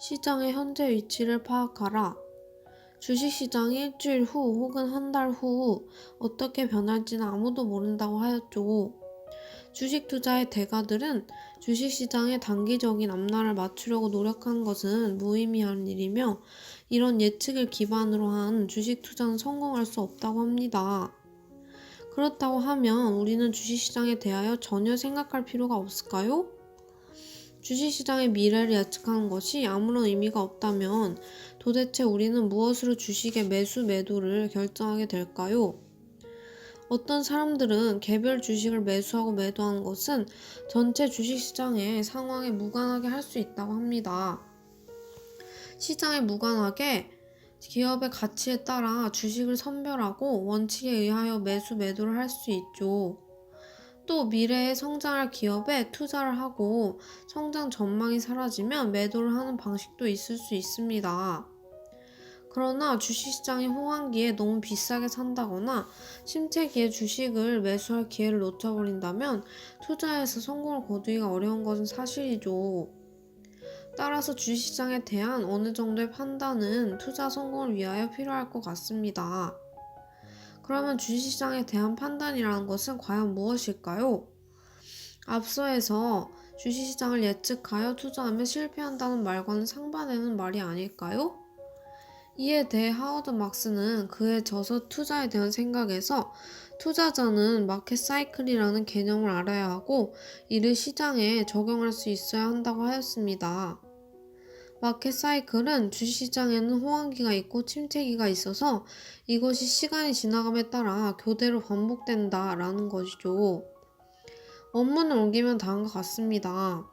시장의 현재 위치를 파악하라. 주식시장이 일주일 후 혹은 한 달 후 어떻게 변할지는 아무도 모른다고 하였죠. 주식 투자의 대가들은 주식시장의 단기적인 앞날을 맞추려고 노력하는 것은 무의미한 일이며, 이런 예측을 기반으로 한 주식 투자는 성공할 수 없다고 합니다. 그렇다고 하면 우리는 주식시장에 대하여 전혀 생각할 필요가 없을까요? 주식시장의 미래를 예측하는 것이 아무런 의미가 없다면 도대체 우리는 무엇으로 주식의 매수, 매도를 결정하게 될까요? 어떤 사람들은 개별 주식을 매수하고 매도하는 것은 전체 주식시장의 상황에 무관하게 할 수 있다고 합니다. 시장에 무관하게 기업의 가치에 따라 주식을 선별하고 원칙에 의하여 매수, 매도를 할 수 있죠. 또 미래에 성장할 기업에 투자를 하고 성장 전망이 사라지면 매도를 하는 방식도 있을 수 있습니다. 그러나 주식시장이 호황기에 너무 비싸게 산다거나 침체기에 주식을 매수할 기회를 놓쳐버린다면 투자에서 성공을 거두기가 어려운 것은 사실이죠. 따라서 주식시장에 대한 어느 정도의 판단은 투자 성공을 위하여 필요할 것 같습니다. 그러면 주식시장에 대한 판단이라는 것은 과연 무엇일까요? 앞서에서 주식시장을 예측하여 투자하면 실패한다는 말과는 상반되는 말이 아닐까요? 이에 대해 하워드 막스는 그의 저서 투자에 대한 생각에서 투자자는 마켓 사이클이라는 개념을 알아야 하고 이를 시장에 적용할 수 있어야 한다고 하였습니다. 마켓 사이클은 주식시장에는 호황기가 있고 침체기가 있어서 이것이 시간이 지나감에 따라 교대로 반복된다 라는 것이죠. 원문을 옮기면 다음과 같습니다.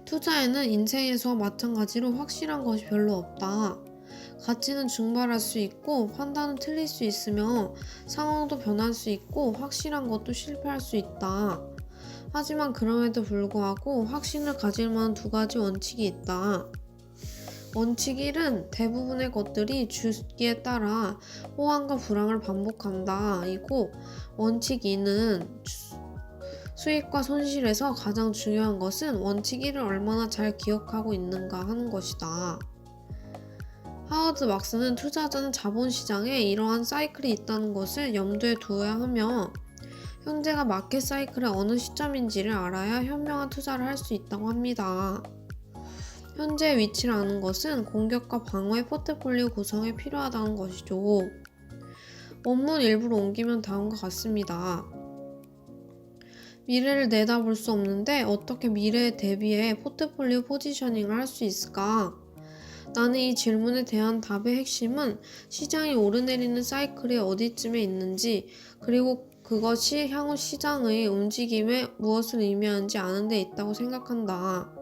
투자에는 인생에서와 마찬가지로 확실한 것이 별로 없다. 가치는 증발할 수 있고 판단은 틀릴 수 있으며 상황도 변할 수 있고 확실한 것도 실패할 수 있다. 하지만 그럼에도 불구하고 확신을 가질 만한 두 가지 원칙이 있다. 원칙 1은 대부분의 것들이 주기에 따라 호황과 불황을 반복한다 이고, 원칙 2는 수익과 손실에서 가장 중요한 것은 원칙 1을 얼마나 잘 기억하고 있는가 하는 것이다. 하워드 막스는 투자자는 자본시장에 이러한 사이클이 있다는 것을 염두에 두어야 하며, 현재가 마켓 사이클의 어느 시점인지를 알아야 현명한 투자를 할 수 있다고 합니다. 현재의 위치를 아는 것은 공격과 방어의 포트폴리오 구성에 필요하다는 것이죠. 원문 일부로 옮기면 다음과 같습니다. 미래를 내다볼 수 없는데 어떻게 미래에 대비해 포트폴리오 포지셔닝을 할 수 있을까? 나는 이 질문에 대한 답의 핵심은 시장이 오르내리는 사이클이 어디쯤에 있는지, 그리고 그것이 향후 시장의 움직임에 무엇을 의미하는지 아는 데 있다고 생각한다.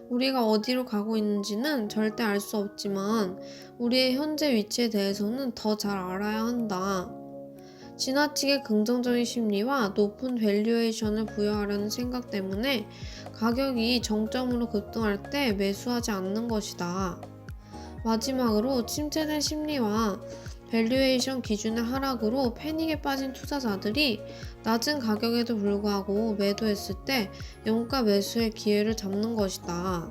우리가 어디로 가고 있는지는 절대 알 수 없지만 우리의 현재 위치에 대해서는 더 잘 알아야 한다. 지나치게 긍정적인 심리와 높은 밸류에이션을 부여하려는 생각 때문에 가격이 정점으로 급등할 때 매수하지 않는 것이다. 마지막으로 침체된 심리와 밸류에이션 기준의 하락으로 패닉에 빠진 투자자들이 낮은 가격에도 불구하고 매도했을 때 영가 매수의 기회를 잡는 것이다.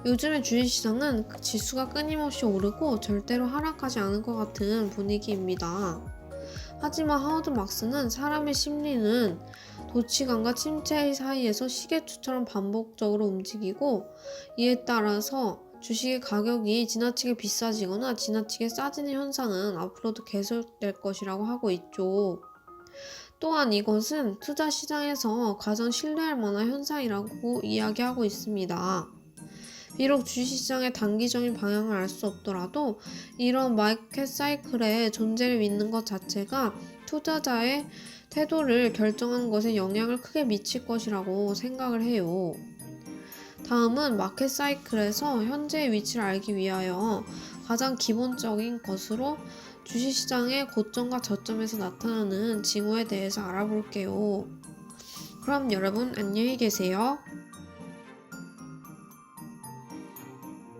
요즘의 주식시장은 지수가 끊임없이 오르고 절대로 하락하지 않을 것 같은 분위기입니다. 하지만 하워드 막스는 사람의 심리는 도치감과 침체 사이에서 시계추처럼 반복적으로 움직이고, 이에 따라서 주식의 가격이 지나치게 비싸지거나 지나치게 싸지는 현상은 앞으로도 계속될 것이라고 하고 있죠. 또한 이것은 투자 시장에서 가장 신뢰할 만한 현상이라고 이야기하고 있습니다. 비록 주식시장의 단기적인 방향을 알 수 없더라도 이런 마켓 사이클의 존재를 믿는 것 자체가 투자자의 태도를 결정하는 것에 영향을 크게 미칠 것이라고 생각을 해요. 다음은 마켓 사이클에서 현재의 위치를 알기 위하여 가장 기본적인 것으로 주식시장의 고점과 저점에서 나타나는 징후에 대해서 알아볼게요. 그럼 여러분 안녕히 계세요.